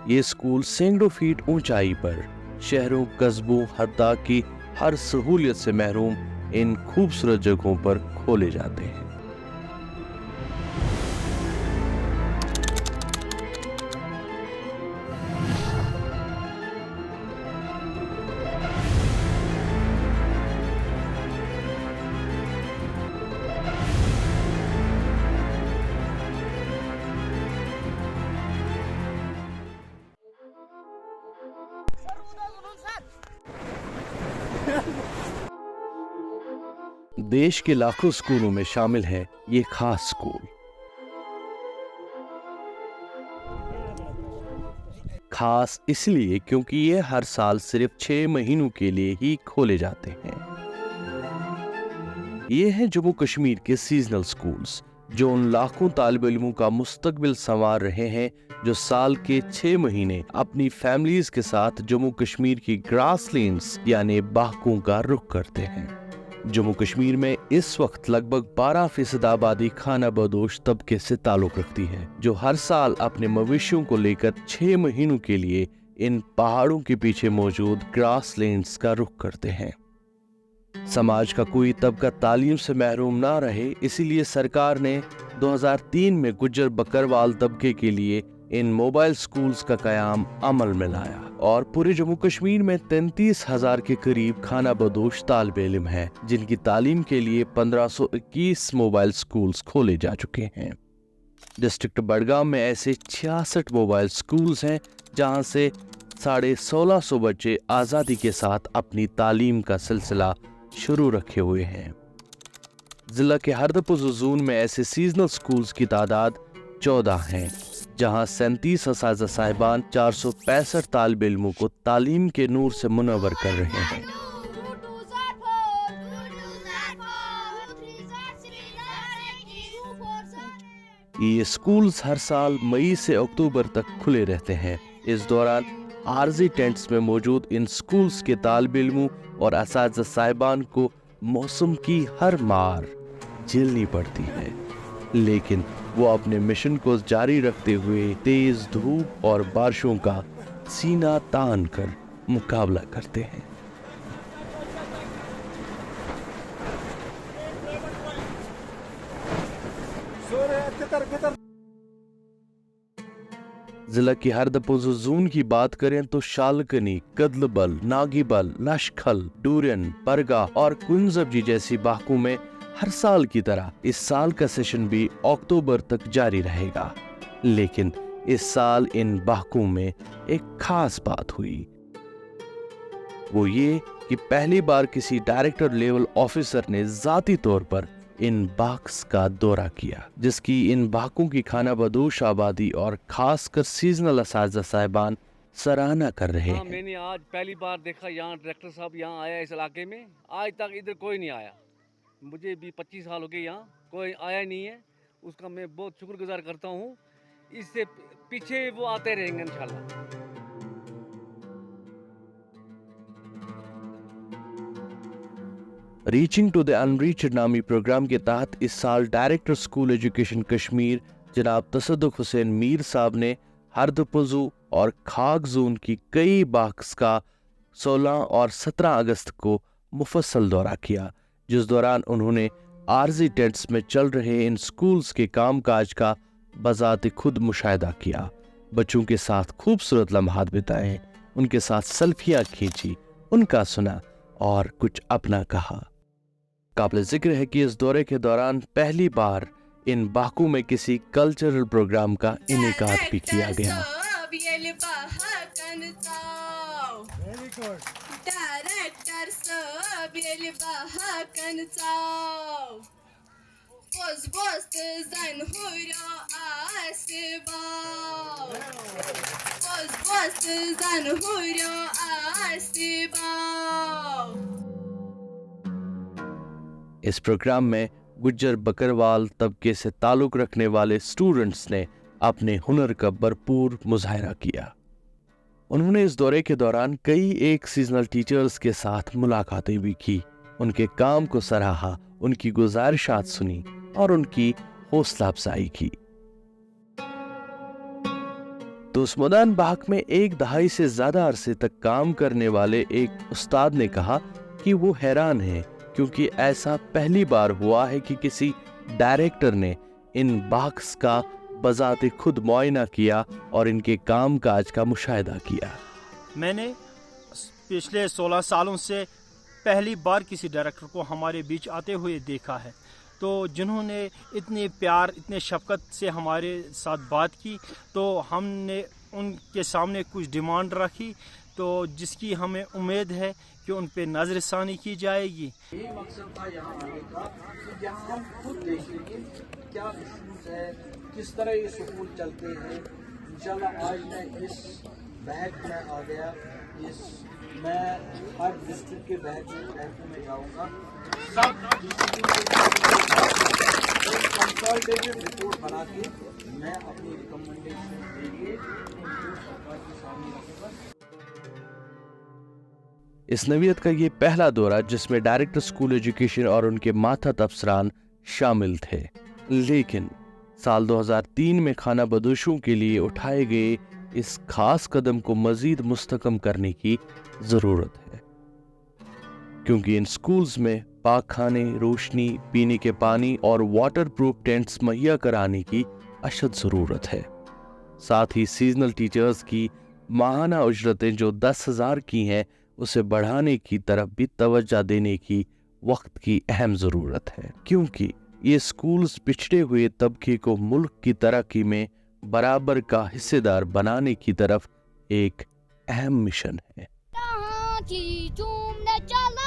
ये स्कूल सैकड़ों फीट ऊंचाई पर शहरों, कस्बों, हत्ता की हर सहूलियत से महरूम इन खूबसूरत जगहों पर खोले जाते हैं। देश के लाखों स्कूलों में शामिल है ये खास स्कूल। खास इसलिए क्योंकि ये हर साल सिर्फ 6 महीनों के लिए ही खोले जाते हैं। ये हैं जम्मू कश्मीर के सीजनल स्कूल्स, जो उन लाखों तालिब इल्मों का मुस्तकबिल संवार रहे हैं जो साल के 6 महीने अपनी फैमिलीज के साथ जम्मू कश्मीर की ग्रासलैंड्स यानी बागों का रुख करते हैं। जम्मू कश्मीर में इस वक्त लगभग 12% आबादी खाना बदोश तबके से ताल्लुक रखती है, जो हर साल अपने मवेशियों को लेकर 6 महीनों के लिए इन पहाड़ों के पीछे मौजूद ग्रासलैंड्स का रुख करते हैं। समाज का कोई तबका तालीम से महरूम ना रहे, इसीलिए सरकार ने 2003 में गुज्जर बकरवाल तबके के लिए इन मोबाइल स्कूल्स का कयाम अमल में लाया और पूरे जम्मू कश्मीर में 33,000 के करीब खाना बदोश तालिब इल्म हैं, जिनकी तालीम के लिए 1521 मोबाइल स्कूल्स खोले जा चुके हैं। डिस्ट्रिक्ट बडगाम में ऐसे 66 मोबाइल स्कूल्स हैं, जहां से 1650 बच्चे आज़ादी के साथ अपनी तालीम का सिलसिला शुरू रखे हुए हैं। जिला के हरदपुर जोन में ऐसे सीजनल स्कूल्स की तादाद 14 हैं, जहां 37 असातिज़ा साहिबान 465 तालिब इल्मों को तालीम के नूर से मुनव्वर कर रहे हैं। ये स्कूल्स हर साल मई से अक्टूबर तक खुले रहते हैं। इस दौरान आरजी टेंट्स में मौजूद इन स्कूल्स के तालिब इल्मों और असातिज़ा साहिबान को मौसम की हर मार झेलनी पड़ती है, लेकिन वो अपने मिशन को जारी रखते हुए तेज धूप और बारिशों का सीना तान कर मुकाबला करते हैं। जिला की हरदपुर जोन की बात करें तो शालकनी, कदलबल, नागीबल, लशखल, डूरन, परगा और कुंजबजी जैसी बागों में हर साल की तरह इस साल का सेशन भी अक्टूबर तक जारी रहेगा। लेकिन इस साल इन बागों में एक खास बात हुई, वो ये कि पहली बार किसी डायरेक्टर लेवल ऑफिसर ने जाती तौर पर इन बाग्स का दौरा किया, जिसकी इन बागों की खाना बदोश आबादी और खासकर सीजनल असातिज़ा साहिबान सराहना कर रहे हैं। मैंने आज पहली बार देखा यहाँ डायरेक्टर साहब यहाँ आया इस इलाके में। आज तक इधर कोई नहीं आया, मुझे भी 25 साल हो गए, यहाँ कोई आया नहीं है। उसका मैं बहुत शुक्रगुजार करता हूँ। इससे पीछे वो आते रहेंगे इंशाल्लाह। रीचिंग टू द अनरीच्ड नामी प्रोग्राम के तहत इस साल डायरेक्टर स्कूल एजुकेशन कश्मीर जनाब तसद्दुक हुसैन मीर साहब ने हरदपुर और खाग जोन की कई बाग्स का 16 और 17 अगस्त को मुफस्सल दौरा किया, जिस दौरान उन्होंने आरजी टेंट्स में चल रहे इन स्कूल्स के कामकाज का बजाते खुद मुशाहिदा किया, बच्चों के साथ खूबसूरत लम्हात बिताए, उनके साथ सेल्फियां खींची, उनका सुना और कुछ अपना कहा। काबिल जिक्र है कि इस दौरे के दौरान पहली बार इन बागों में किसी कल्चरल प्रोग्राम का इनेकाद भी किया गया। इस प्रोग्राम में गुज्जर बकरवाल तबके से ताल्लुक रखने वाले स्टूडेंट्स ने अपने हुनर का भरपूर मुजाहरा किया। उन्होंने इस दौरे के दौरान कई एक सीजनल टीचर्स के साथ मुलाकातें भी की, उनके काम को सराहा, उनकी गुजारिशात सुनी और उनकी हौसला अफजाई की। दोस्मदान बाग में एक दहाई से ज्यादा अरसे तक काम करने वाले एक उस्ताद ने कहा कि वो हैरान हैं क्योंकि ऐसा पहली बार हुआ है कि किसी डायरेक्टर ने इन बाग्स का बजाते खुद मुआयना किया और इनके कामकाज का मुशाहिदा किया। मैंने पिछले 16 सालों से पहली बार किसी डायरेक्टर को हमारे बीच आते हुए देखा है, तो जिन्होंने इतने प्यार इतने शफकत से हमारे साथ बात की, तो हमने उनके सामने कुछ डिमांड रखी, तो जिसकी हमें उम्मीद है कि उन पे नज़रसानी की जाएगी। यही मकसद था यहाँ आने का कि यहाँ हम खुद देखेंगे क्या इशूज़ है, किस तरह ये स्कूल चलते हैं। इंशाल्लाह आज मैं इस बैग में आ गया, मैं हर डिस्ट्रिक्ट के बैंक में जाऊँगा, सब कंसल्टेटिव रिपोर्ट बना के मैं अपनी रिकमेंडेशन देंगे सरकार के सामने रखूँगा। इस नवीयत का ये पहला दौरा जिसमें डायरेक्टर स्कूल एजुकेशन और उनके मातहत अफसरान शामिल थे, लेकिन साल 2003 में खाना बदोशों के लिए उठाए गए इस खास कदम को मजीद मुस्तकम करने की जरूरत है, क्योंकि इन स्कूल्स में पाक खाने, रोशनी, पीने के पानी और वाटर प्रूफ टेंट्स मुहैया कराने की अशद जरूरत है। साथ ही सीजनल टीचर्स की माहाना उजरतें जो 10,000 की हैं उसे बढ़ाने की तरफ भी तवज्जो देने की वक्त की अहम जरूरत है, क्योंकि ये स्कूल्स पिछड़े हुए तबके को मुल्क की तरक्की में बराबर का हिस्सेदार बनाने की तरफ एक अहम मिशन है। कहाँ की चूमने चला